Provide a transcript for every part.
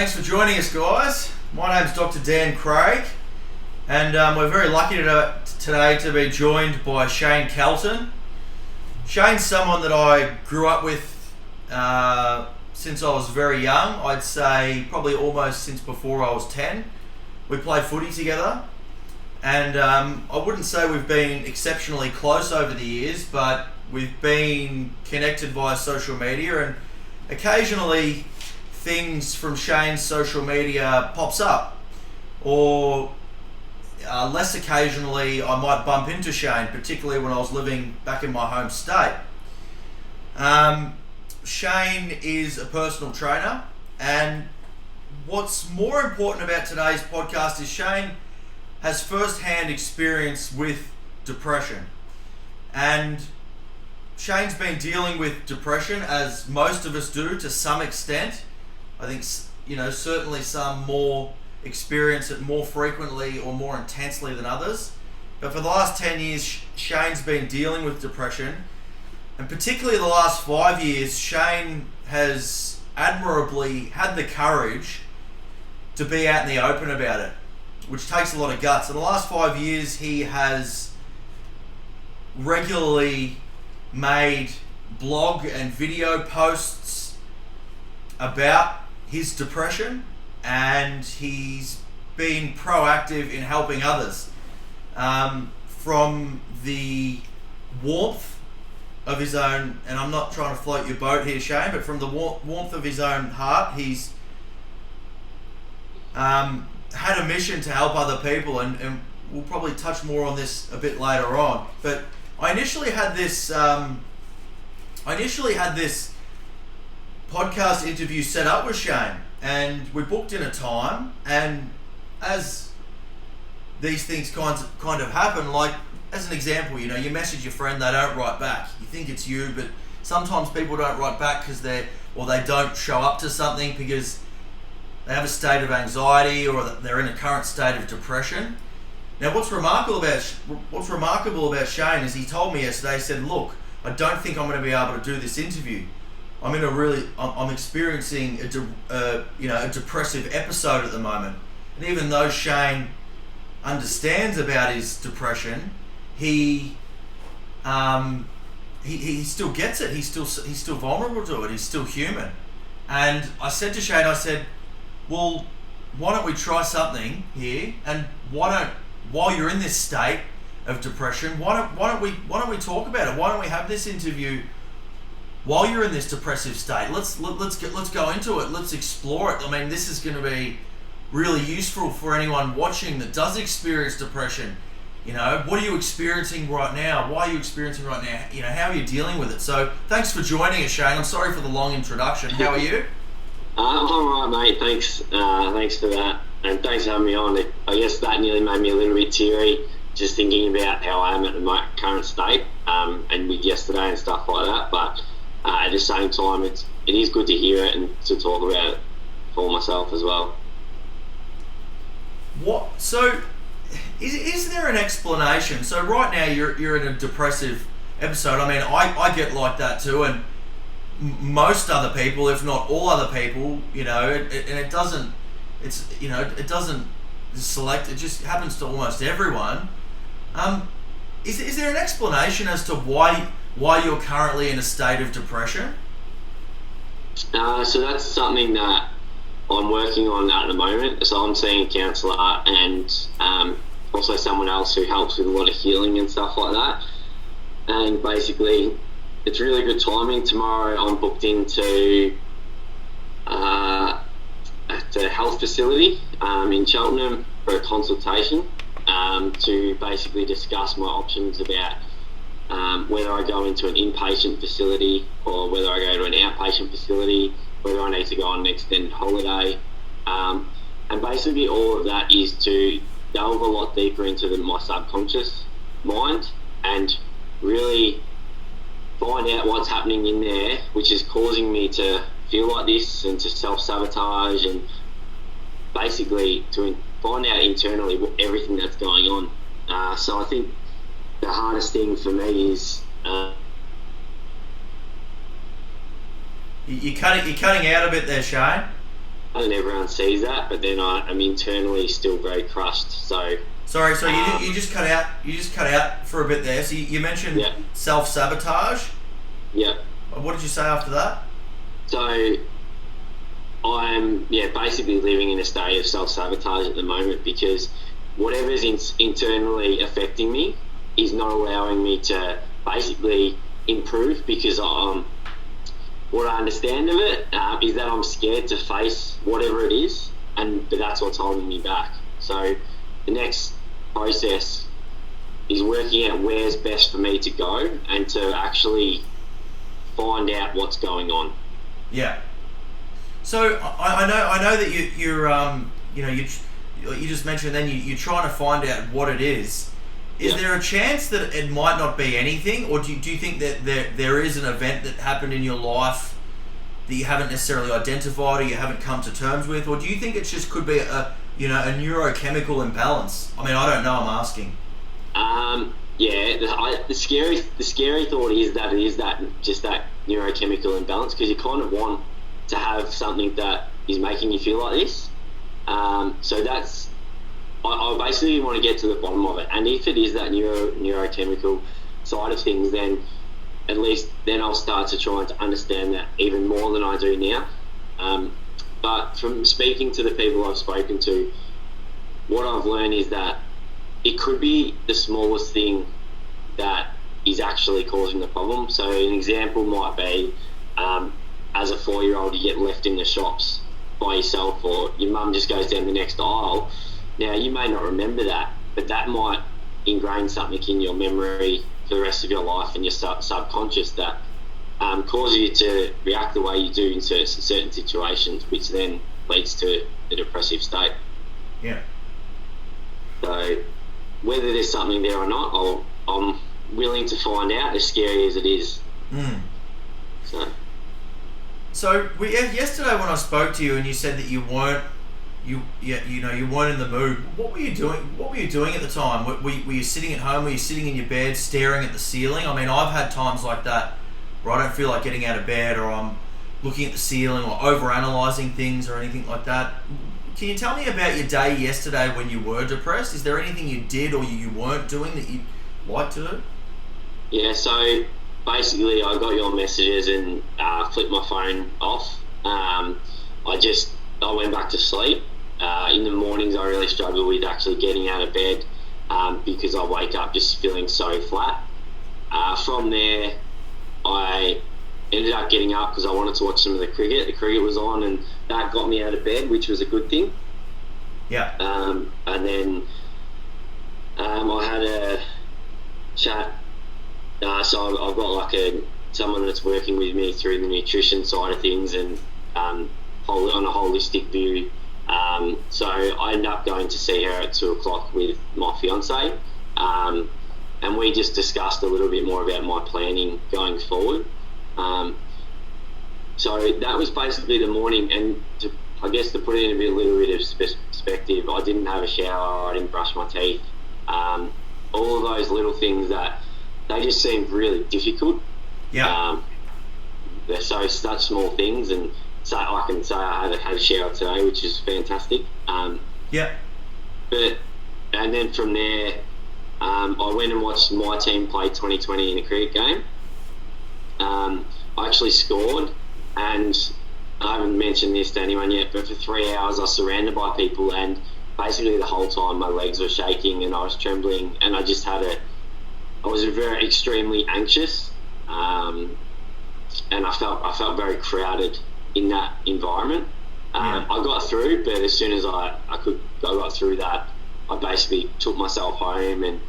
Thanks for joining us, guys. My name's Dr. Dan Craig, and we're very lucky today to be joined by Shane Kelton. Shane's someone that I grew up with since I was very young. I'd say probably almost since before I was 10. We played footy together, and I wouldn't say we've been exceptionally close over the years, but we've been connected via social media, and occasionally things from Shane's social media pops up, or less occasionally I might bump into Shane, particularly when I was living back in my home state. Shane is a personal trainer, and what's more important about today's podcast is Shane has first-hand experience with depression, and Shane's been dealing with depression, as most of us do to some extent. I think, certainly some more experience it more frequently or more intensely than others. But for the last 10 years, Shane's been dealing with depression. And particularly the last 5 years, Shane has admirably had the courage to be out in the open about it, which takes a lot of guts. In the last 5 years, he has regularly made blog and video posts about his depression, and he's been proactive in helping others. From the warmth of his own, and I'm not trying to float your boat here, Shane, but from the warmth of his own heart, he's had a mission to help other people, and we'll probably touch more on this a bit later on. But I initially had this podcast interview set up with Shane, and we booked in a time, and as these things kind of happen, like as an example, you message your friend, they don't write back. You think it's you, but sometimes people don't write back because they don't show up to something because they have a state of anxiety or they're in a current state of depression. Now, what's remarkable about Shane is he told me yesterday, he said, "Look, I don't think I'm going to be able to do this interview. I'm experiencing a depressive episode at the moment." And even though Shane understands about his depression, he still gets it. He's still vulnerable to it. He's still human. And I said to Shane, well, why don't we try something here? And while you're in this state of depression, why don't we talk about it? Why don't we have this interview while you're in this depressive state? Let's go into it. Let's explore it. I mean, this is going to be really useful for anyone watching that does experience depression. What are you experiencing right now? Why are you experiencing right now? How are you dealing with it? So thanks for joining us, Shane. I'm sorry for the long introduction. How are you? I'm all right, mate. Thanks for that, and thanks for having me on. I guess that nearly made me a little bit teary, just thinking about how I am at the current state, and with yesterday and stuff like that. But at the same time, it is good to hear it and to talk about it for myself as well. What? So, is there an explanation? So right now you're in a depressive episode. I mean, I get like that too, and most other people, if not all other people, it doesn't select. It just happens to almost everyone. Is there an explanation as to why you're currently in a state of depression? So that's something that I'm working on at the moment. So I'm seeing a counsellor and also someone else who helps with a lot of healing and stuff like that. And basically, it's really good timing. Tomorrow I'm booked into at a health facility in Cheltenham for a consultation to basically discuss my options about whether I go into an inpatient facility or whether I go to an outpatient facility, whether I need to go on an extended holiday. And basically all of that is to delve a lot deeper into my subconscious mind and really find out what's happening in there, which is causing me to feel like this and to self-sabotage, and basically to find out internally everything that's going on. So I think the hardest thing for me is you're cutting out a bit there, Shane. and everyone sees that, but then I'm internally still very crushed. So sorry, so you just cut out. You just cut out for a bit there. So you mentioned self-sabotage. Yeah. What did you say after that? So I'm basically living in a state of self-sabotage at the moment, because whatever's internally affecting me is not allowing me to basically improve, because what I understand of it is that I'm scared to face whatever it is, but that's what's holding me back. So the next process is working out where's best for me to go and to actually find out what's going on. Yeah. So I know that you just mentioned then you're trying to find out what it is. Is there a chance that it might not be anything, or do you think that there is an event that happened in your life that you haven't necessarily identified or you haven't come to terms with, or do you think it just could be a neurochemical imbalance? I mean, I don't know. I'm asking. The scary thought is that it is that neurochemical imbalance, because you kind of want to have something that is making you feel like this. So that's. I basically want to get to the bottom of it, and if it is that neurochemical side of things, then at least then I'll start to try to understand that even more than I do now. But from speaking to the people I've spoken to, what I've learned is that it could be the smallest thing that is actually causing the problem. So an example might be, as a 4-year-old, you get left in the shops by yourself, or your mum just goes down the next aisle. Now, you may not remember that, but that might ingrain something in your memory for the rest of your life and your subconscious that causes you to react the way you do in certain situations, which then leads to a depressive state. Yeah. So whether there's something there or not, I'm willing to find out, as scary as it is. So yesterday when I spoke to you and you said that you weren't in the mood. What were you doing? What were you doing at the time? Were you sitting at home? Were you sitting in your bed staring at the ceiling? I mean, I've had times like that where I don't feel like getting out of bed, or I'm looking at the ceiling or overanalyzing things or anything like that. Can you tell me about your day yesterday when you were depressed? Is there anything you did or you weren't doing that you'd like to do? Yeah, so basically I got your messages and flipped my phone off. I went back to sleep. In the mornings I really struggle with actually getting out of bed because I wake up just feeling so flat. From there I ended up getting up because I wanted to watch some of the cricket. The cricket was on and that got me out of bed, which was a good thing. Yeah. And then I had a chat. So I've got someone that's working with me through the nutrition side of things and on a holistic view. So I ended up going to see her at 2:00 with my fiance, and we just discussed a little bit more about my planning going forward. So that was basically the morning, and to put it in a little bit of perspective, I didn't have a shower, I didn't brush my teeth, all of those little things that they just seemed really difficult. Yeah. They're such small things, and so I can say I had a shower today, which is fantastic. Yeah. And then from there, I went and watched my team play 2020 in a cricket game. I actually scored, and I haven't mentioned this to anyone yet, but for 3 hours I was surrounded by people, and basically the whole time my legs were shaking and I was trembling, and I was very extremely anxious, and I felt very crowded in that environment. I got through, but as soon as I got through that, I basically took myself home, and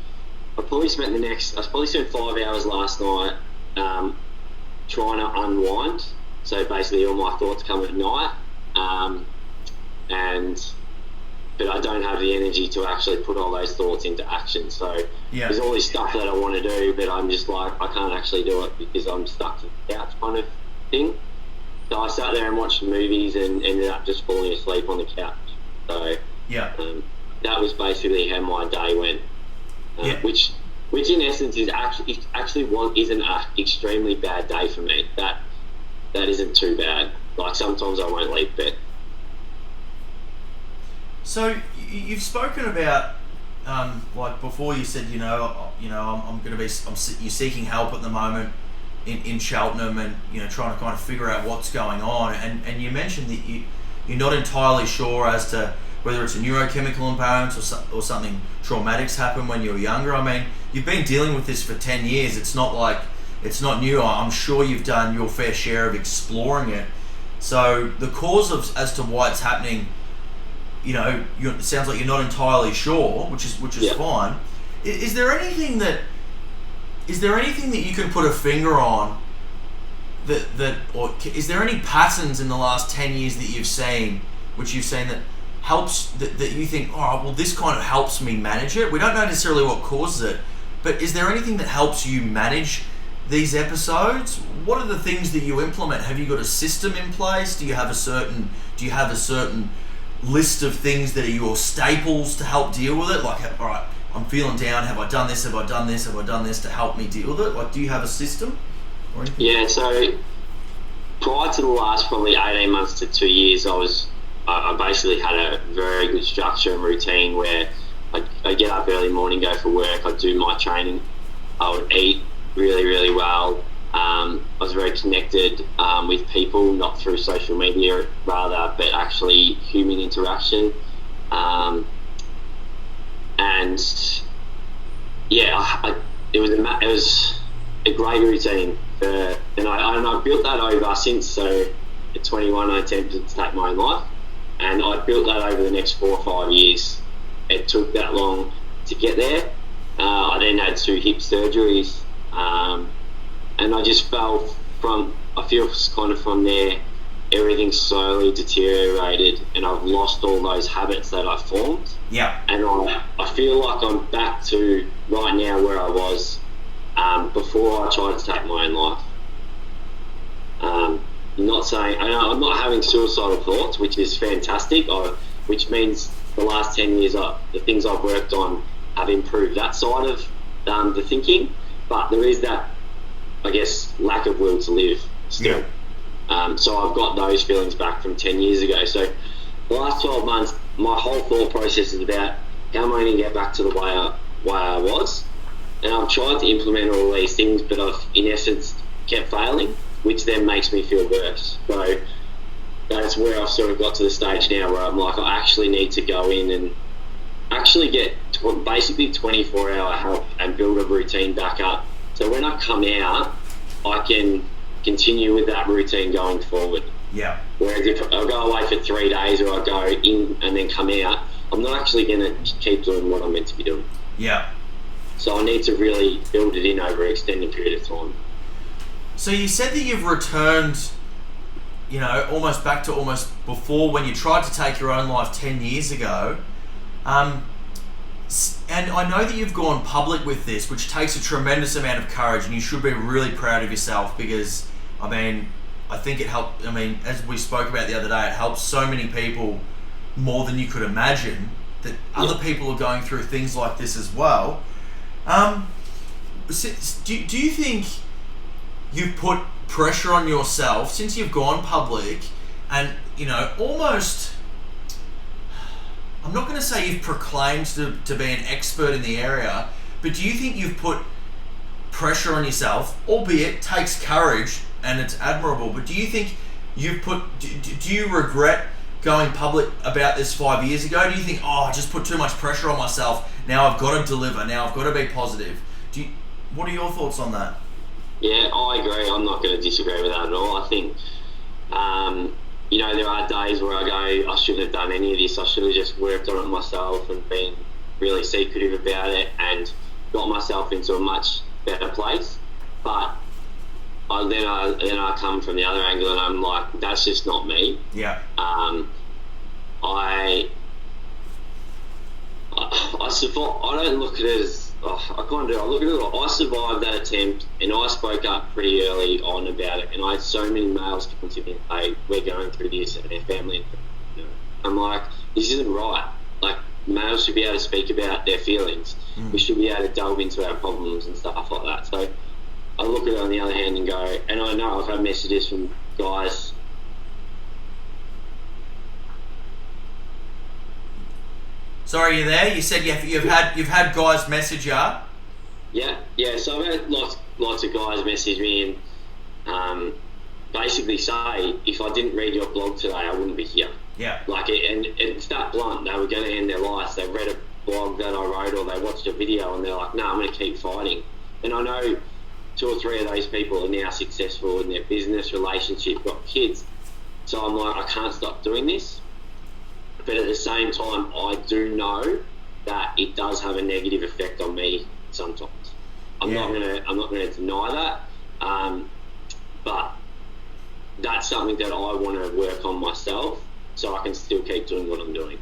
I probably spent 5 hours last night trying to unwind. So basically all my thoughts come at night, but I don't have the energy to actually put all those thoughts into action. So there's all this stuff that I want to do, but I'm just like, I can't actually do it because I'm stuck to the couch kind of thing. So I sat there and watched movies and ended up just falling asleep on the couch. So that was basically how my day went, which in essence isn't an extremely bad day for me. That isn't too bad. Like sometimes I won't leave bed. So you've spoken about, like before you said, I'm going to be, you're seeking help at the moment in Cheltenham, and trying to kind of figure out what's going on, and you mentioned that you're not entirely sure as to whether it's a neurochemical imbalance or something traumatic's happened when you were younger. I mean, you've been dealing with this for 10 years. It's not like it's not new. I'm sure you've done your fair share of exploring it. So the cause as to why it's happening, it sounds like you're not entirely sure, which is fine. Is there anything that you can put a finger on or is there any patterns in the last 10 years that you've seen that helps that you think, oh, well, this kind of helps me manage it? We don't know necessarily what causes it, but is there anything that helps you manage these episodes? What are the things that you implement? Have you got a system in place? Do you have a certain list of things that are your staples to help deal with it? Like, all right, I'm feeling down. Have I done this? Have I done this? Have I done this to help me deal with it? Like, do you have a system or anything? Yeah. So prior to the last probably 18 months to 2 years, I basically had a very good structure and routine where I get up early morning, go for work, I do my training, I would eat really, really well. I was very connected with people, not through social media rather, but actually human interaction. And yeah, it was a great routine, and I built that over since. So at 21, I attempted to take my own life, and I built that over the next 4 or 5 years. It took that long to get there. I then had 2 hip surgeries. And I just fell I feel kind of from there, everything slowly deteriorated, and I've lost all those habits that I formed. Yeah. And I feel like I'm back to right now where I was before I tried to take my own life. I'm not having suicidal thoughts, which is fantastic, which means the last 10 years, the things I've worked on have improved that side of the thinking, but there is that, I guess, lack of will to live still. Yeah. So I've got those feelings back from 10 years ago. So the last 12 months, my whole thought process is about how am I going to get back to the way I was. And I've tried to implement all these things, but I've, in essence, kept failing, which then makes me feel worse. So that's where I've sort of got to the stage now where I'm like, I actually need to go in and actually get basically 24-hour help and build a routine back up. So when I come out, I can continue with that routine going forward. Yeah. Whereas if I go away for 3 days or I go in and then come out, I'm not actually going to keep doing what I'm meant to be doing. Yeah. So I need to really build it in over an extended period of time. So you said that you've returned, almost back to almost before when you tried to take your own life 10 years ago. And I know that you've gone public with this, which takes a tremendous amount of courage, and you should be really proud of yourself because, I think it helped. As we spoke about the other day, it helps so many people more than you could imagine, that other people are going through things like this as well. Do you think you've put pressure on yourself since you've gone public and, almost... I'm not going to say you've proclaimed to be an expert in the area, but do you think you've put pressure on yourself, albeit it takes courage and it's admirable, but do you think you've put... Do you regret going public about this 5 years ago? Do you think, I just put too much pressure on myself, now I've got to deliver, now I've got to be positive? What are your thoughts on that? Yeah, I agree. I'm not going to disagree with that at all. I think... there are days where I go, I shouldn't have done any of this. I should have just worked on it myself and been really secretive about it and got myself into a much better place. But then I come from the other angle and I'm like, that's just not me. Yeah. I don't look at it as... I kind of do. I look at it like I survived that attempt and I spoke up pretty early on about it, and I had so many males come to me and say, we're going through this, and their family. I'm like, this isn't right. Like, males should be able to speak about their feelings. We should be able to delve into our problems and stuff like that. So I look at it on the other hand and go, and I know I've had messages from guys. Sorry, you there? You said you've had guys message you. Yeah. So I've had lots of guys message me and basically say, if I didn't read your blog today, I wouldn't be here. Yeah. And it's that blunt. They were going to end their lives. They read a blog that I wrote, or they watched a video, and they're like, "No, I'm going to keep fighting." And I know 2 or 3 of those people are now successful in their business, relationship, got kids. So I'm like, I can't stop doing this. But at the same time, I do know that it does have a negative effect on me sometimes. I'm not gonna deny that. But that's something that I want to work on myself, so I can still keep doing what I'm doing.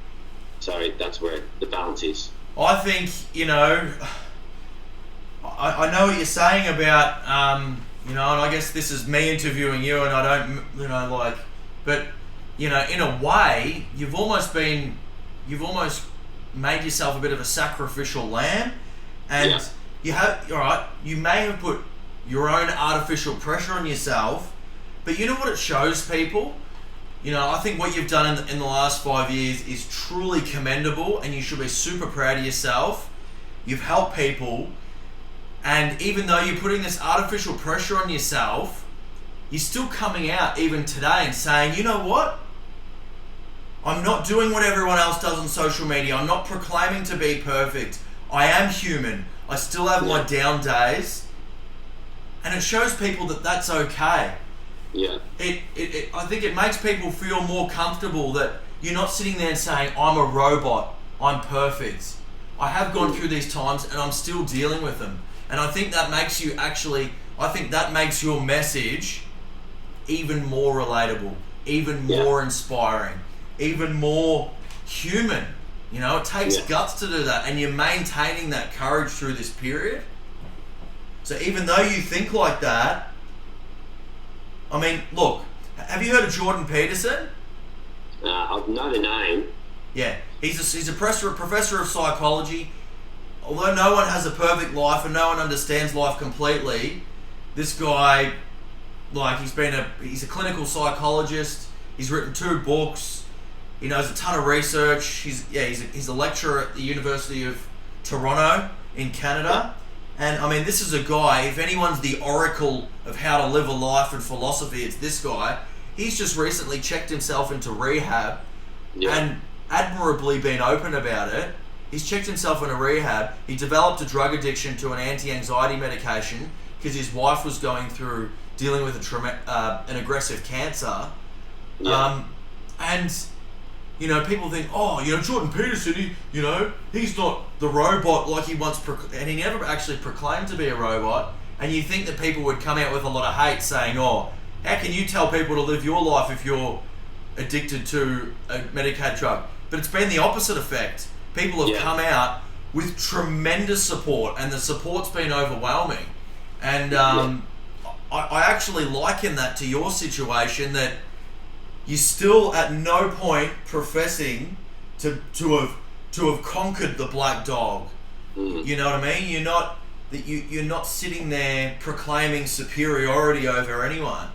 So that's where the balance is. I think, I know what you're saying about, and I guess this is me interviewing you, and I don't, but, in a way, you've almost made yourself a bit of a sacrificial lamb, and you may have put your own artificial pressure on yourself, but you know what it shows people? I think what you've done in the last 5 years is truly commendable, and you should be super proud of yourself. You've helped people, and even though you're putting this artificial pressure on yourself, you're still coming out even today and saying, you know what? I'm not doing what everyone else does on social media. I'm not proclaiming to be perfect. I am human. I still have my down days. And it shows people that that's okay. Yeah. I think it makes people feel more comfortable that you're not sitting there and saying, I'm a robot, I'm perfect. I have gone through these times and I'm still dealing with them. And I think that makes your message even more relatable, even more inspiring, even more human. It takes guts to do that, and you're maintaining that courage through this period. So even though you think like that, I mean, look, have you heard of Jordan Peterson? I know the name. Yeah, he's a professor of psychology. Although no one has a perfect life and no one understands life completely, this guy, he's a clinical psychologist. He's written 2 books. He knows a ton of research. He's a lecturer at the University of Toronto in Canada. And I mean, this is a guy, if anyone's the oracle of how to live a life and philosophy, it's this guy. He's just recently checked himself into rehab and admirably been open about it. He's checked himself into rehab. He developed a drug addiction to an anti-anxiety medication because his wife was dealing with an aggressive cancer. And people think, Jordan Peterson, he's not the robot like he once, and he never actually proclaimed to be a robot. And you think that people would come out with a lot of hate saying, how can you tell people to live your life if you're addicted to a medicated drug? But it's been the opposite effect. People have come out with tremendous support, and the support's been overwhelming. And I actually liken that to your situation, that you're still at no point professing to have conquered the black dog. You know what I mean? You're not sitting there proclaiming superiority over anyone.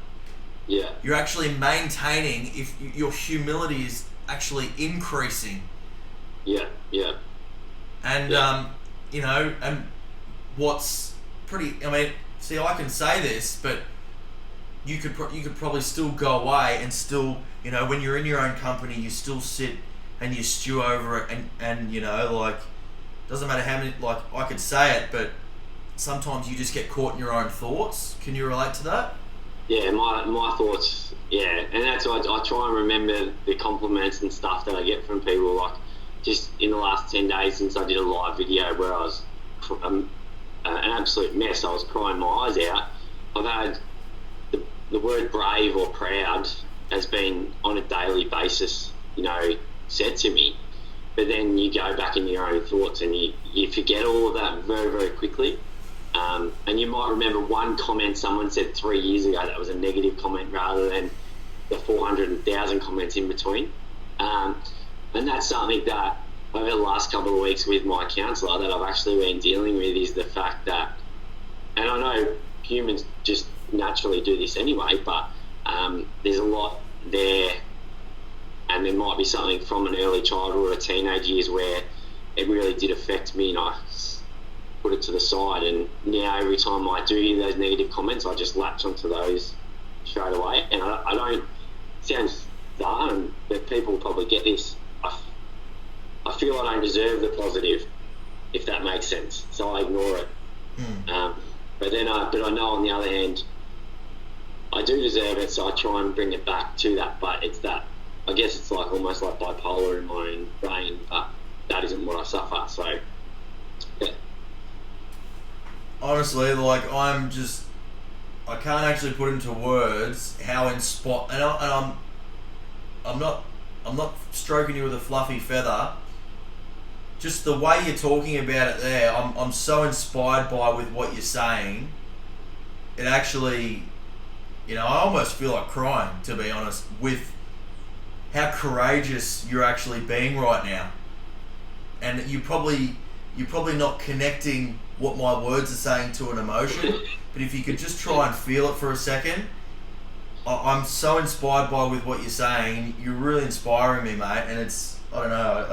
Yeah. You're actually maintaining, if your humility is actually increasing. Yeah. And and what's pretty, I can say this, but you could probably still go away and still, when you're in your own company, you still sit and you stew over it, and doesn't matter how many, I could say it, but sometimes you just get caught in your own thoughts. Can you relate to that? Yeah, my thoughts, and that's why I try and remember the compliments and stuff that I get from people. Just in the last 10 days since I did a live video where I was an absolute mess, I was crying my eyes out. I've had the word brave or proud has been on a daily basis, said to me. But then you go back in your own thoughts and you forget all of that very, very quickly. And you might remember one comment someone said 3 years ago that was a negative comment rather than the 400,000 comments in between. And that's something that over the last couple of weeks with my counsellor that I've actually been dealing with, is the fact that, and I know humans just naturally do this anyway, but there's a lot there, and there might be something from an early childhood or a teenage years where it really did affect me, and I put it to the side. And now every time I do hear those negative comments, I just latch onto those straight away. And I don't, sounds dumb, but people probably get this. I feel I don't deserve the positive, if that makes sense. So I ignore it. But I know on the other hand, I do deserve it, so I try and bring it back to that. But it's that, I guess it's like almost like bipolar in my own brain, but that isn't what I suffer. So, yeah. Honestly, like I can't actually put into words how I'm not stroking you with a fluffy feather. Just the way you're talking about it there, I'm so inspired by with what you're saying. It actually, I almost feel like crying, to be honest, with how courageous you're actually being right now. And you're probably not connecting what my words are saying to an emotion, but if you could just try and feel it for a second, I'm so inspired by with what you're saying. You're really inspiring me, mate, and it's, I don't know,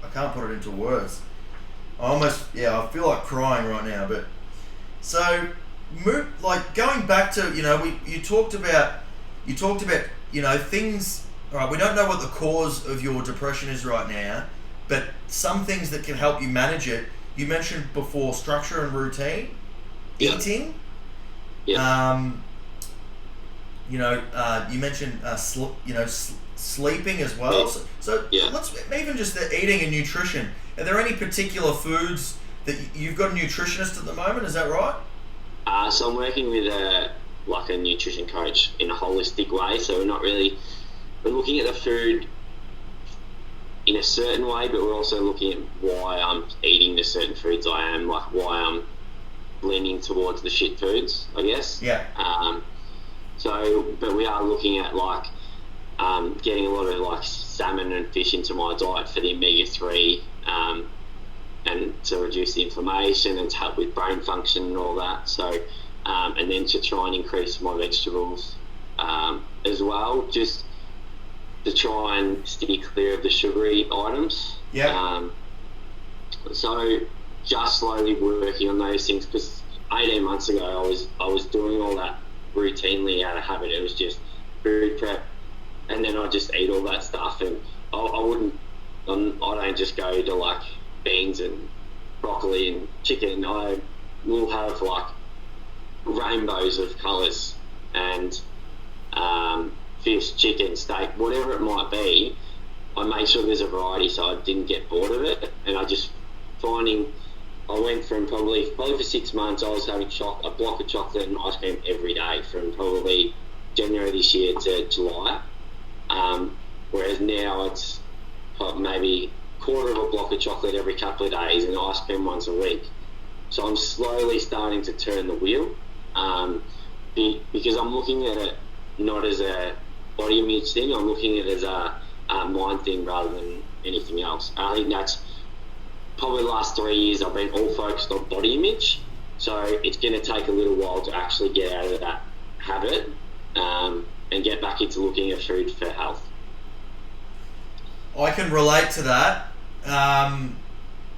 I can't put it into words. I feel like crying right now. But so, like going back to, you talked about things. All right, we don't know what the cause of your depression is right now, but some things that can help you manage it. You mentioned before structure and routine, eating. Yeah. You mentioned sleeping as well. So let's even just the eating and nutrition. Are there any particular foods that you've got a nutritionist at the moment? Is that right? So I'm working with a nutrition coach in a holistic way. So we're looking at the food in a certain way, but we're also looking at why I'm eating the certain foods I am, like why I'm leaning towards the shit foods, I guess. Yeah. But we are looking at getting a lot of salmon and fish into my diet for the omega-3, and to reduce the inflammation and to help with brain function and all that. So, and then to try and increase my vegetables as well, just to try and steer clear of the sugary items. Yeah. So just slowly working on those things, because 18 months ago I was doing all that routinely out of habit. It was just food prep, and then I just eat all that stuff, and I don't just go to beans and broccoli and chicken. I will have rainbows of colours and fish, chicken, steak, whatever it might be. I make sure there's a variety so I didn't get bored of it. And I just I went from probably for 6 months I was having a block of chocolate and ice cream every day from probably January this year to July. Whereas now it's maybe a quarter of a block of chocolate every couple of days and ice cream once a week. So I'm slowly starting to turn the wheel, because I'm looking at it not as a body image thing. I'm looking at it as a mind thing rather than anything else. I think that's probably the last 3 years I've been all focused on body image. So it's going to take a little while to actually get out of that habit and get back into looking at food for health. I can relate to that.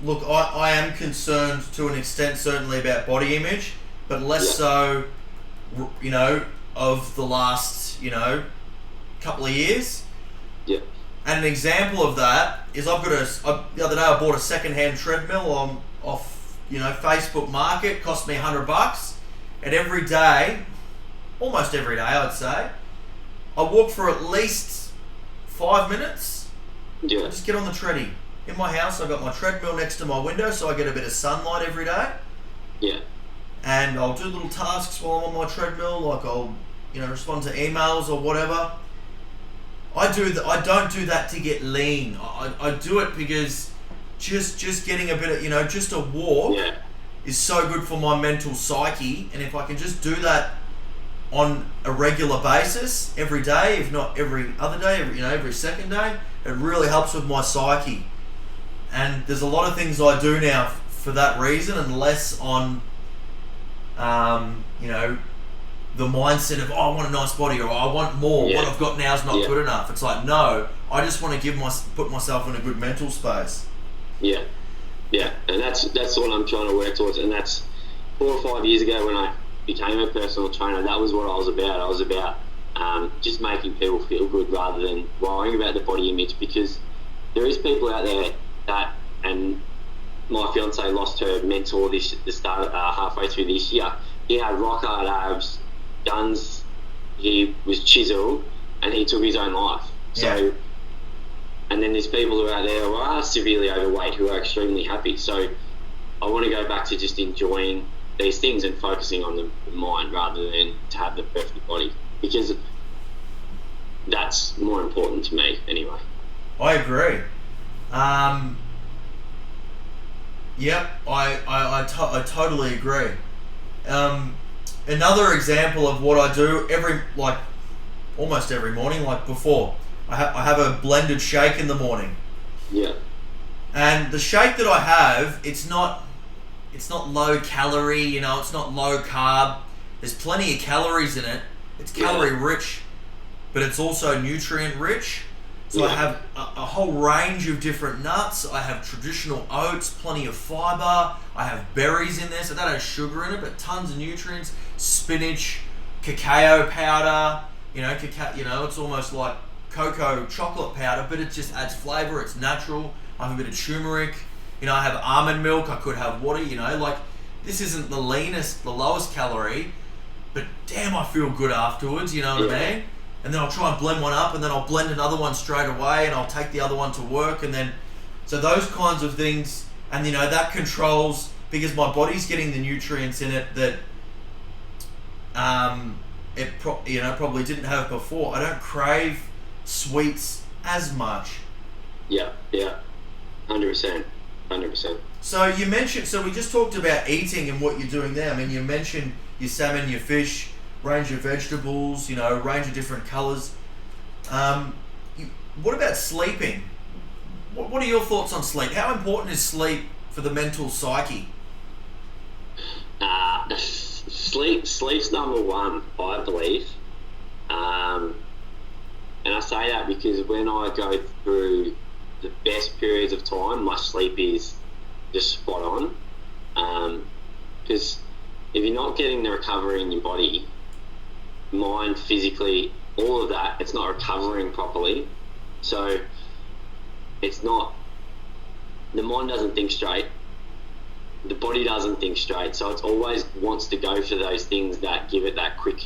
Look, I am concerned to an extent certainly about body image, but less so, of the last, couple of years. Yeah. And an example of that is the other day I bought a second-hand treadmill off Facebook Market. Cost me $100, and every day, almost every day I'd say, I walk for at least 5 minutes. Yeah. I just get on the treadie. In my house I've got my treadmill next to my window so I get a bit of sunlight every day. Yeah. And I'll do little tasks while I'm on my treadmill, like I'll respond to emails or whatever. I don't do that to get lean. I do it because just getting a bit of, just a walk is so good for my mental psyche. And if I can just do that on a regular basis, every day, if not every other day, every second day, it really helps with my psyche. And there's a lot of things I do now for that reason, and less on, the mindset of, I want a nice body, or I want more. What I've got now is not good enough. It's like, no, I just want to put myself in a good mental space. Yeah, yeah, and that's what I'm trying to work towards, and that's 4 or 5 years ago when I became a personal trainer. That was what I was about. I was about just making people feel good rather than worrying about the body image, because there is people out there that, and my fiance lost her mentor halfway through this year. He had rock hard abs, guns. He was chiseled, and he took his own life. Yeah. So, and then there's people who are out there who are severely overweight who are extremely happy. So, I want to go back to just enjoying these things and focusing on the mind rather than to have the perfect body, because that's more important to me anyway. I agree. Yep, I totally agree. Another example of what I do almost every morning, like before, I have a blended shake in the morning. Yeah. And the shake that I have, it's not low calorie, it's not low carb. There's plenty of calories in it. It's calorie rich, but it's also nutrient rich. So I have a whole range of different nuts. I have traditional oats, plenty of fiber. I have berries in there, so that has sugar in it, but tons of nutrients. Spinach, cacao powder. It's almost like cocoa chocolate powder, but it just adds flavor. It's natural. I have a bit of turmeric. I have almond milk. I could have water. This isn't the lowest calorie, but damn, I feel good afterwards. You know what I mean? And then I'll try and blend one up, and then I'll blend another one straight away, and I'll take the other one to work, and then so those kinds of things, and that controls, because my body's getting the nutrients in it that it probably didn't have before. I don't crave sweets as much. Yeah, 100%. So you mentioned, so we just talked about eating and what you're doing there. I mean, you mentioned your salmon, your fish, range of vegetables, range of different colours. What about sleeping? What are your thoughts on sleep? How important is sleep for the mental psyche? Sleep's number one, I believe. And I say that because when I go through the best periods of time, my sleep is just spot on. Because if you're not getting the recovery in your body, mind, physically, all of that, it's not recovering properly. So it's not, the mind doesn't think straight, the body doesn't think straight, so it always wants to go for those things that give it that quick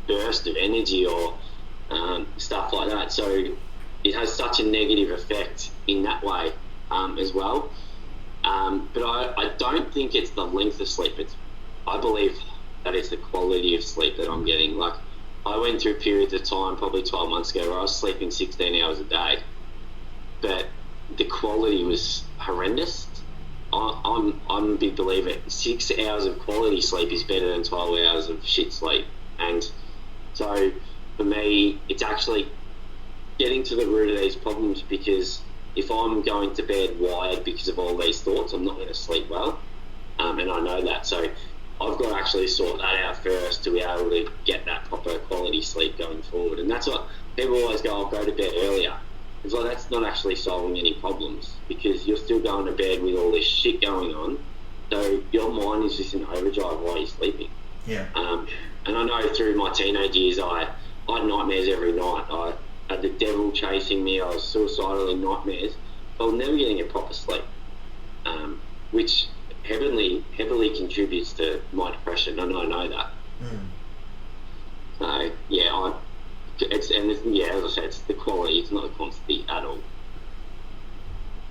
burst of energy or stuff like that. So it has such a negative effect in that way as well. But I don't think it's the length of sleep. I believe that it's the quality of sleep that I'm getting. Like, I went through periods of time, probably 12 months ago, where I was sleeping 16 hours a day, but the quality was horrendous. I'm a big believer. 6 hours of quality sleep is better than 12 hours of shit sleep. And so for me, it's actually getting to the root of these problems, because if I'm going to bed wired because of all these thoughts, I'm not going to sleep well. And I know that. So I've got to actually sort that out first to be able to get that proper quality sleep going forward. And that's what people always go, I'll go to bed earlier. It's like, that's not actually solving any problems, because you're still going to bed with all this shit going on. So your mind is just in overdrive while you're sleeping. Yeah. And I know through my teenage years, I had nightmares every night. I had the devil chasing me. I was suicidal in nightmares. But I was never getting a proper sleep, which heavily contributes to my depression, and I know that. So yeah, as I said, it's the quality. It's not the quantity at all.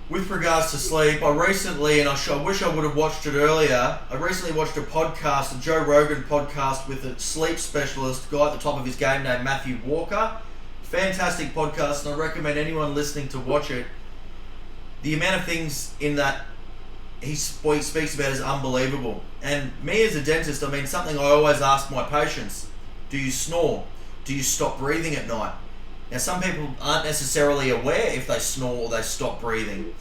With regards to sleep, I recently, and I wish I would have watched it earlier, I recently watched a podcast, a Joe Rogan podcast with a sleep specialist, guy at the top of his game named Matthew Walker. Fantastic podcast, and I recommend anyone listening to watch it. The amount of things in that he speaks about is unbelievable. And me as a dentist, I mean, something I always ask my patients, do you snore? Do you stop breathing at night? Now, some people aren't necessarily aware if they snore or they stop breathing.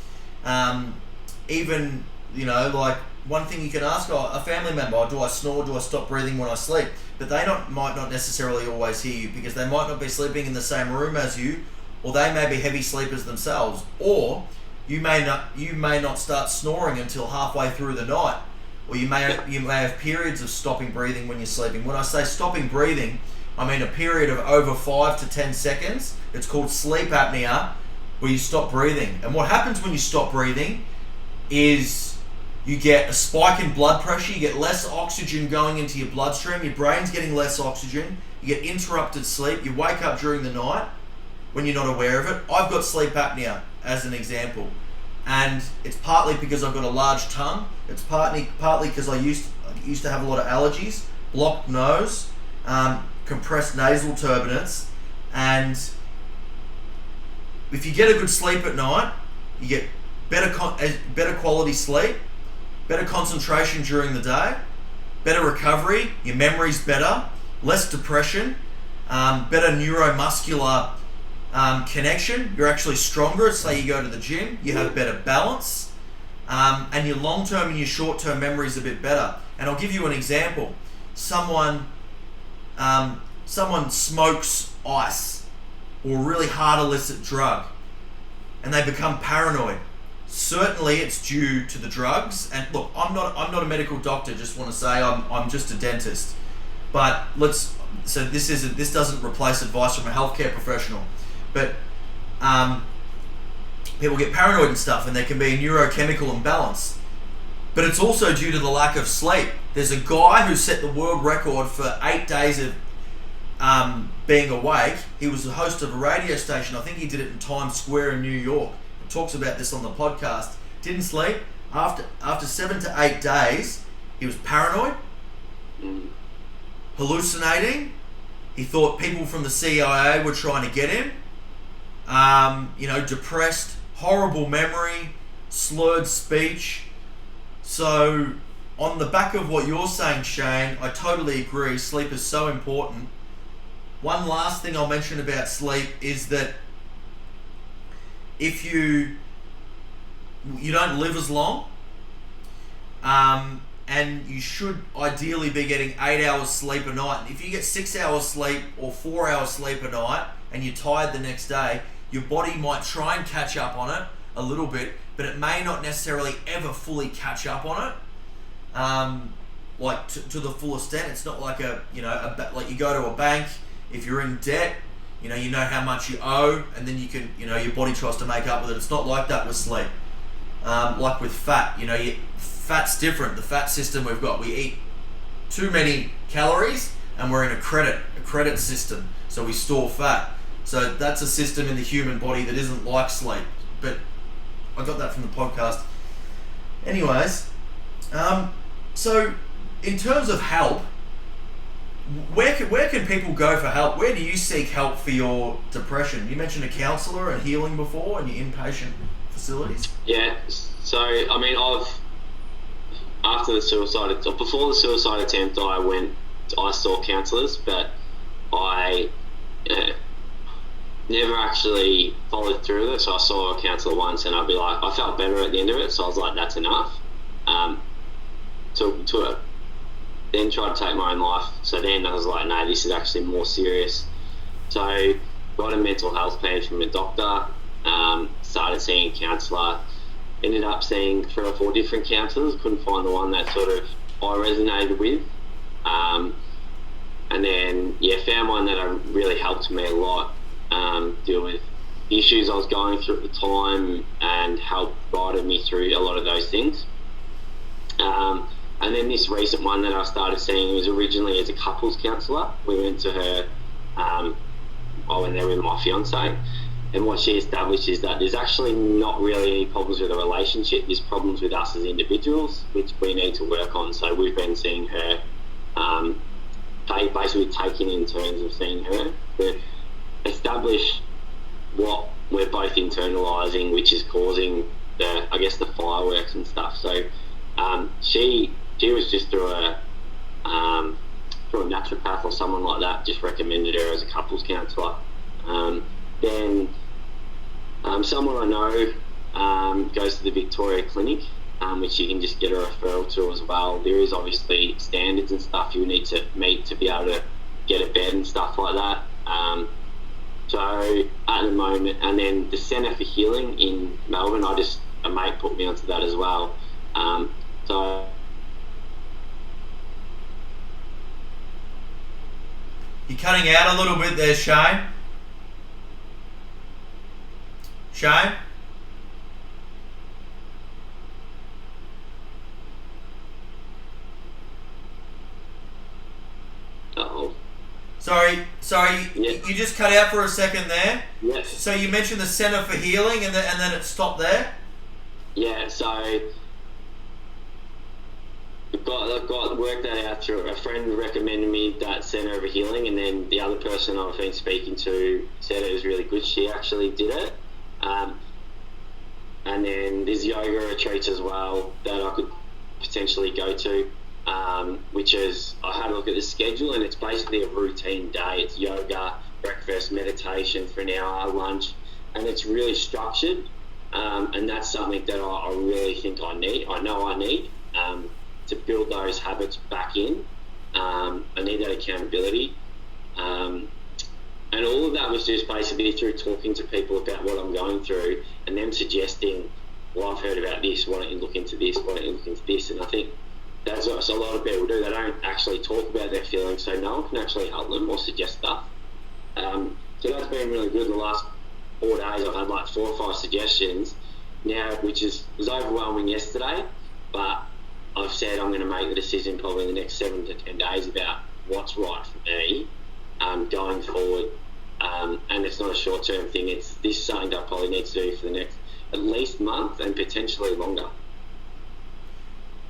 Even, like, one thing you can ask a family member, do I snore, do I stop breathing when I sleep? But they might not necessarily always hear you, because they might not be sleeping in the same room as you, or they may be heavy sleepers themselves. Or you may not start snoring until halfway through the night, or you may have periods of stopping breathing when you're sleeping. When I say stopping breathing, I mean a period of over 5 to 10 seconds. It's called sleep apnea, where you stop breathing. And what happens when you stop breathing is you get a spike in blood pressure, you get less oxygen going into your bloodstream, your brain's getting less oxygen, you get interrupted sleep, you wake up during the night when you're not aware of it. I've got sleep apnea as an example, and it's partly because I've got a large tongue. It's partly because I used to have a lot of allergies, blocked nose, compressed nasal turbinates, and if you get a good sleep at night, you get better quality sleep, better concentration during the day, better recovery, your memory's better, less depression, better neuromuscular connection. You're actually stronger. Say you go to the gym, you have better balance, and your long-term and your short-term memory is a bit better. And I'll give you an example. Someone smokes ice or a really hard illicit drug, and they become paranoid. Certainly, it's due to the drugs. And look, I'm not a medical doctor. Just want to say I'm just a dentist. But this doesn't replace advice from a healthcare professional. But people get paranoid and stuff, and there can be a neurochemical imbalance. But it's also due to the lack of sleep. There's a guy who set the world record for 8 days of being awake. He was the host of a radio station. I think he did it in Times Square in New York. He talks about this on the podcast. Didn't sleep. After 7 to 8 days, he was paranoid, hallucinating. He thought people from the CIA were trying to get him. Depressed, horrible memory, slurred speech. So, on the back of what you're saying, Shane, I totally agree. Sleep is so important. One last thing I'll mention about sleep is that if you don't live as long, and you should ideally be getting 8 hours sleep a night. If you get 6 hours sleep or 4 hours sleep a night and you're tired the next day, your body might try and catch up on it a little bit, but it may not necessarily ever fully catch up on it, to the full extent. It's not like like you go to a bank. If you're in debt, you know how much you owe, and then you can, your body tries to make up with it. It's not like that with sleep. Like with fat, fat's different. The fat system we've got, we eat too many calories, and we're in a credit system, so we store fat. So that's a system in the human body that isn't like sleep. But I got that from the podcast. Anyways, so in terms of help, where can people go for help? Where do you seek help for your depression? You mentioned a counsellor and healing before, and your inpatient facilities. Yeah. So I mean, before the suicide attempt, I saw counsellors, but I never actually followed through with it. So I saw a counsellor once, and I'd be like, I felt better at the end of it, so I was like, that's enough. Then tried to take my own life. So then I was like, no, this is actually more serious. So got a mental health plan from a doctor, started seeing a counsellor, ended up seeing 3 or 4 different counsellors, couldn't find the one that sort of I resonated with. And then, found one that really helped me a lot deal with the issues I was going through at the time, and helped guided me through a lot of those things. And then this recent one that I started seeing was originally as a couples counsellor. We went to her, I went there with my fiance, and what she established is that there's actually not really any problems with the relationship. There's problems with us as individuals, which we need to work on. So we've been seeing her, basically taking in turns of seeing her to establish what we're both internalising, which is causing the fireworks and stuff. So she was just through a naturopath or someone like that, just recommended her as a couples counsellor. Then someone I know goes to the Victoria Clinic, which you can just get a referral to as well. There is obviously standards and stuff you need to meet to be able to get a bed and stuff like that. So at the moment, and then the Centre for Healing in Melbourne, a mate put me onto that as well. So you're cutting out a little bit there, Shane. Shane? Uh-oh. Sorry, Yeah. you just cut out for a second there. Yes. So you mentioned the Centre for Healing, and then it stopped there. Yeah, so I've got worked that out through a friend recommended me that Centre of Healing, and then the other person I've been speaking to said it was really good. She actually did it. And then there's yoga retreats as well that I could potentially go to, which is, I had a look at the schedule, and it's basically a routine day. It's yoga, breakfast, meditation for an hour, lunch, and it's really structured. And that's something that I really think I need. I know I need to build those habits back in. I need that accountability. And all of that was just basically through talking to people about what I'm going through, and them suggesting, well, I've heard about this, why don't you look into this, why don't you look into this? And I think that's what a lot of people do. They don't actually talk about their feelings, so no one can actually help them or suggest stuff. So that's been really good. The last 4 days I've had like 4 or 5 suggestions now, which was overwhelming yesterday, but I've said I'm going to make the decision probably in the next 7 to 10 days about what's right for me going forward. And it's not a short-term thing. This is something that I probably need to do for the next at least month and potentially longer.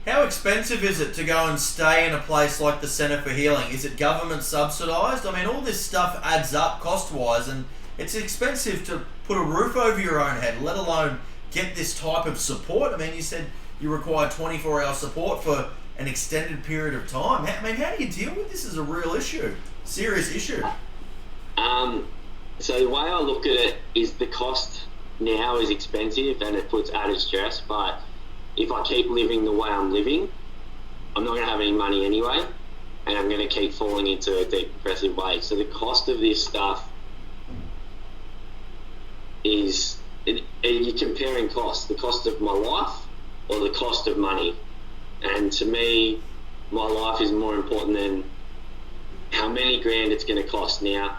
How expensive is it to go and stay in a place like the Centre for Healing? Is it government subsidised? I mean, all this stuff adds up cost-wise, and it's expensive to put a roof over your own head, let alone get this type of support. I mean, you said you require 24-hour support for an extended period of time. I mean, how do you deal with this as a real issue? Serious issue. So the way I look at it is the cost now is expensive and it puts added stress, but if I keep living the way I'm living, I'm not going to have any money anyway, and I'm going to keep falling into a deep depressive way. So the cost of this stuff is, you're comparing costs, the cost of my life or the cost of money. And to me, my life is more important than how many grand it's going to cost. Now,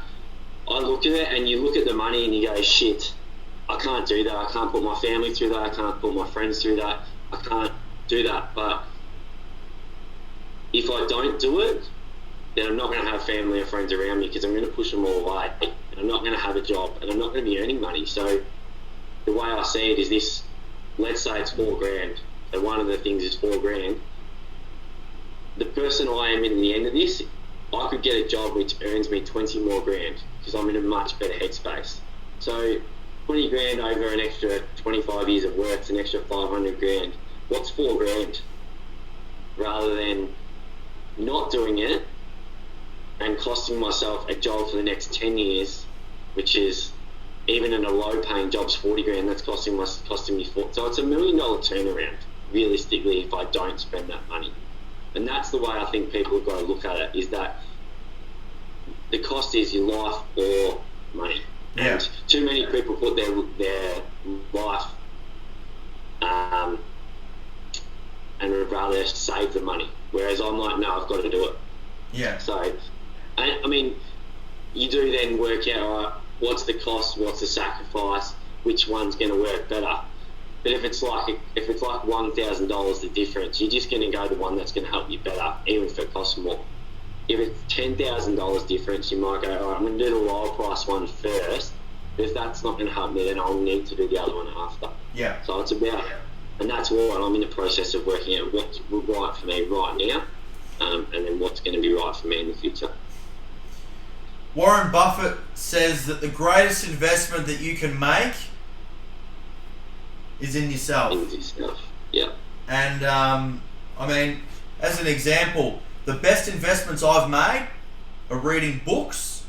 I look at it and you look at the money and you go, shit, I can't do that. I can't put my family through that. I can't put my friends through that. I can't do that. But if I don't do it, then I'm not going to have family or friends around me because I'm going to push them all away. And I'm not going to have a job and I'm not going to be earning money. So the way I see it is this, let's say it's 4 grand. So one of the things is 4 grand. The person I am in the end of this, I could get a job which earns me 20 more grand because I'm in a much better headspace. So 20 grand over an extra 25 years of work, it's an extra 500 grand. What's 4 grand? Rather than not doing it and costing myself a job for the next 10 years, which is, even in a low paying job's 40 grand, that's costing me 4. So it's $1 million turnaround, realistically, if I don't spend that money. And that's the way I think people have got to look at it, is that the cost is your life or money. Yeah. And too many people put their life and would rather save the money. Whereas I'm like, no, I've got to do it. Yeah. So, I mean, you do then work out, all right, what's the cost, what's the sacrifice, which one's going to work better. But if it's like $1,000 the difference, you're just going to go the one that's going to help you better, even if it costs more. If it's $10,000 difference, you might go, all right, I'm going to do the lower price one first. But if that's not going to help me, then I'll need to do the other one after. Yeah. So it's about, and that's why I'm in the process of working out what's right for me right now, and then what's going to be right for me in the future. Warren Buffett says that the greatest investment that you can make is in yourself. In yourself, yeah. And I mean, as an example, the best investments I've made are reading books,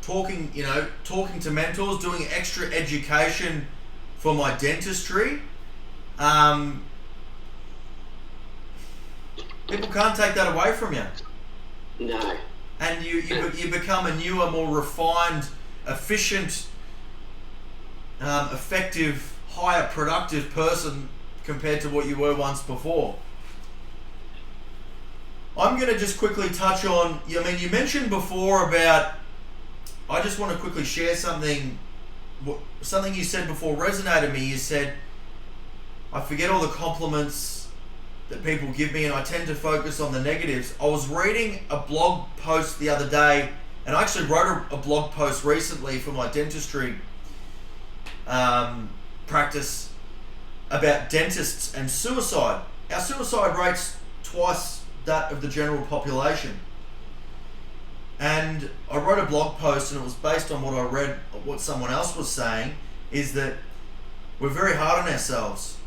talking to mentors, doing extra education for my dentistry. People can't take that away from you. No. And you become a newer, more refined efficient, effective, higher productive person compared to what you were once before. I'm going to just quickly touch on, I mean, you mentioned before about, I just want to quickly share something you said before resonated me. You said, I forget all the compliments that people give me and I tend to focus on the negatives. I was reading a blog post the other day, and I actually wrote a blog post recently for my dentistry practice about dentists and suicide. Our suicide rate's twice that of the general population. And I wrote a blog post, and it was based on what I read, what someone else was saying, is that we're very hard on ourselves.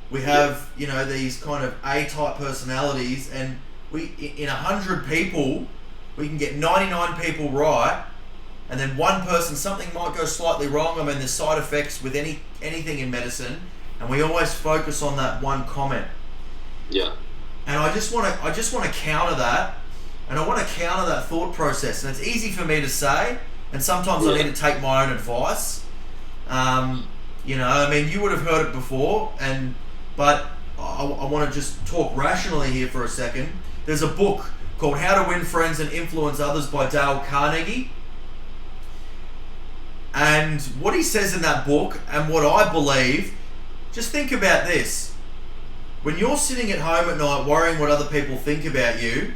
We have, these kind of A-type personalities, and in 100 people, we can get 99 people right, and then one person, something might go slightly wrong. I mean, there's side effects with anything in medicine, and we always focus on that one comment. Yeah. And I just want to counter that. And I want to counter that thought process. And it's easy for me to say, and sometimes I need to take my own advice. I mean, you would have heard it before, but I want to just talk rationally here for a second. There's a book called How to Win Friends and Influence Others by Dale Carnegie. And what he says in that book, and what I believe, just think about this. When you're sitting at home at night worrying what other people think about you,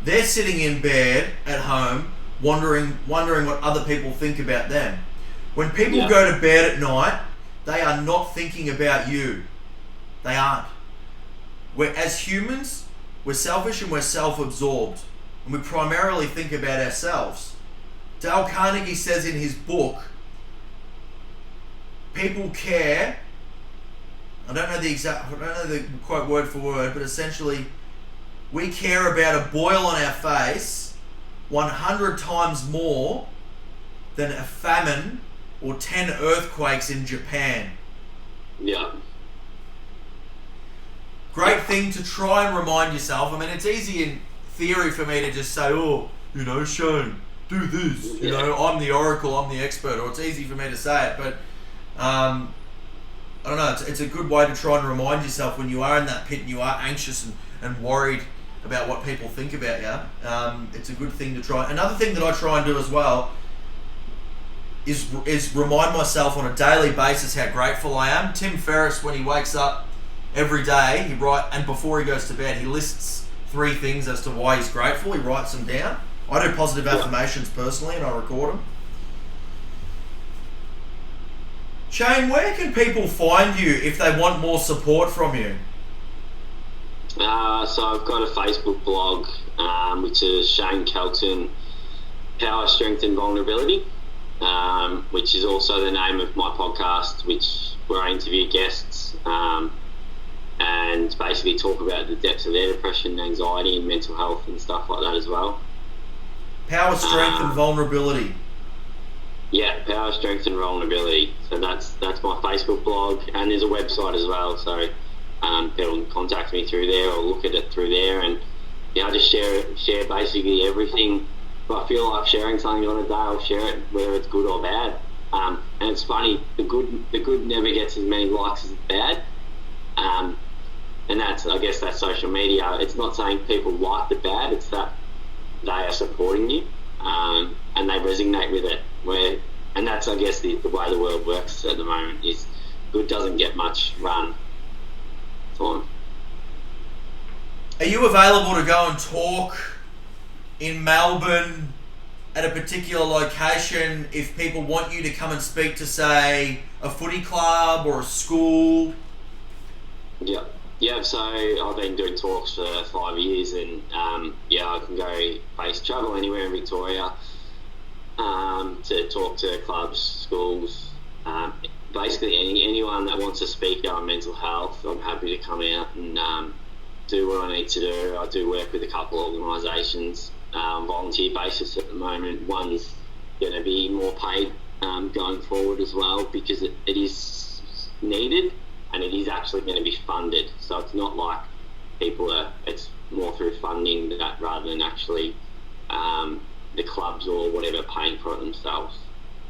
they're sitting in bed at home wondering what other people think about them. When people go to bed at night, they are not thinking about you. They aren't. As humans, we're selfish and we're self-absorbed. And we primarily think about ourselves. Dale Carnegie says in his book, people care, I don't know the quote word for word, but essentially, we care about a boil on our face 100 times more than a famine or 10 earthquakes in Japan. Yeah. Great thing to try and remind yourself. I mean, it's easy in theory for me to just say, Shane, do this. I'm the oracle, I'm the expert, or it's easy for me to say it, but I don't know, it's a good way to try and remind yourself when you are in that pit and you are anxious and worried about what people think about you. It's a good thing to try. Another thing that I try and do as well is remind myself on a daily basis how grateful I am. Tim Ferriss, when he wakes up every day, and before he goes to bed, he lists 3 things as to why he's grateful. He writes them down. I do positive affirmations personally, and I record them. Shane, where can people find you if they want more support from you? So I've got a Facebook blog, which is Shane Kelton, Power, Strength and Vulnerability, which is also the name of my podcast, where I interview guests and basically talk about the depths of their depression, anxiety and mental health and stuff like that as well. Power, Strength and Vulnerability. Yeah, Power, Strength and Vulnerability. So that's my Facebook blog, and there's a website as well, so people can contact me through there or look at it through there, and I just share basically everything. If I feel like sharing something on a day, I'll share it, whether it's good or bad. And it's funny, the good never gets as many likes as the bad. And I guess that's social media. It's not saying people like the bad, it's that they are supporting you, and they resonate with it. And that's, I guess, the way the world works at the moment, is good doesn't get much run on. Are you available to go and talk in Melbourne at a particular location if people want you to come and speak to, say, a footy club or a school? Yeah, so I've been doing talks for 5 years, and I can go travel anywhere in Victoria to talk to clubs, schools, basically anyone that wants to speak on mental health. I'm happy to come out and do what I need to do. I do work with a couple of organisations on volunteer basis at the moment. One's going to be more paid going forward as well, because it is needed, and it is actually going to be funded. So it's not like it's more through funding that rather than actually the clubs or whatever paying for it themselves.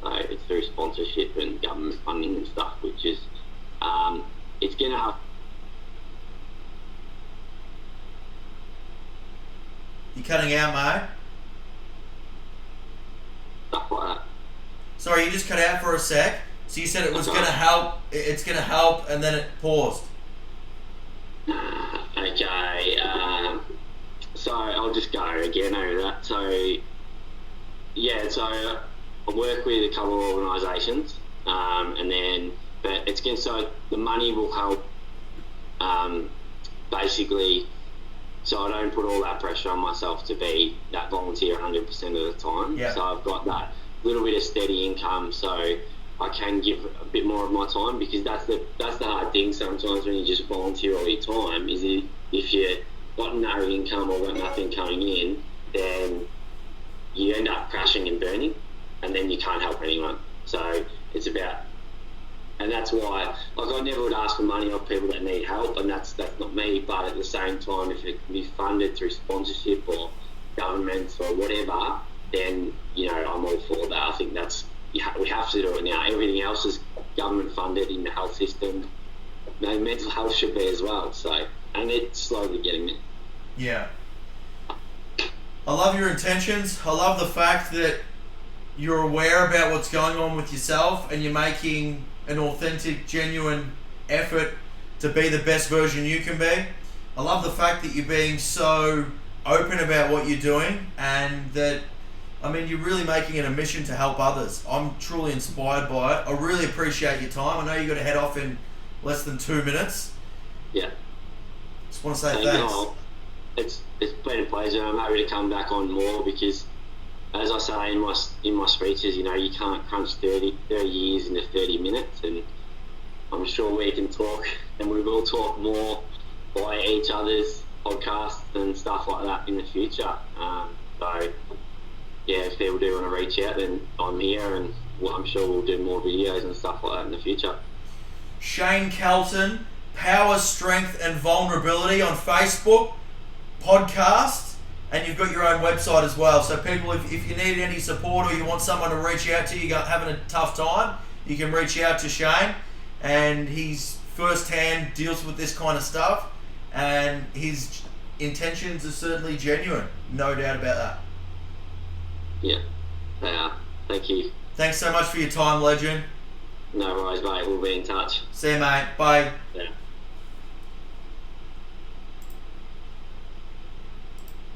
So it's through sponsorship and government funding and stuff, which is it's going to have. You're cutting out, mate. Stuff like that. Sorry, you just cut out for a sec. So you said it was going to help. It's going to help, and then it paused. Okay. So I'll just go again over that. So yeah. So I work with a couple of organisations, and then but it's going so the money will help. Basically, so I don't put all that pressure on myself to be that volunteer 100% of the time. Yeah. So I've got that little bit of steady income, so I can give a bit more of my time, because that's the hard thing sometimes when you just volunteer all your time, is if you got no income or got nothing coming in, then you end up crashing and burning, and then you can't help anyone. So it's about, and that's why, like, I never would ask for money off people that need help, and that's not me. But at the same time, if it can be funded through sponsorship or governments or whatever, then I'm all for that. I think that's. We have to do it now. Everything else is government funded in the health system. Mental health should be as well. So, and it's slowly getting there. Yeah. I love your intentions. I love the fact that you're aware about what's going on with yourself, and you're making an authentic, genuine effort to be the best version you can be. I love the fact that you're being so open about what you're doing, and that you're really making it a mission to help others. I'm truly inspired by it. I really appreciate your time. I know you got to head off in less than 2 minutes. Yeah. Just want to say thanks. It's been a pleasure. I'm happy to come back on more, because, as I say in my speeches, you can't crunch 30 years into 30 minutes, and I'm sure we can talk, and we will talk more by each other's podcasts and stuff like that in the future. So. Yeah, if people do want to reach out, then I'm here, and I'm sure we'll do more videos and stuff like that in the future. Shane Kelton, Power, Strength and Vulnerability on Facebook, podcast, and you've got your own website as well. So people, if you need any support or you want someone to reach out to, you're having a tough time, you can reach out to Shane, and he's first-hand deals with this kind of stuff, and his intentions are certainly genuine, no doubt about that. Yeah, they are. Thank you. Thanks so much for your time, legend. No worries, mate. We'll be in touch. See you, mate. Bye. Yeah.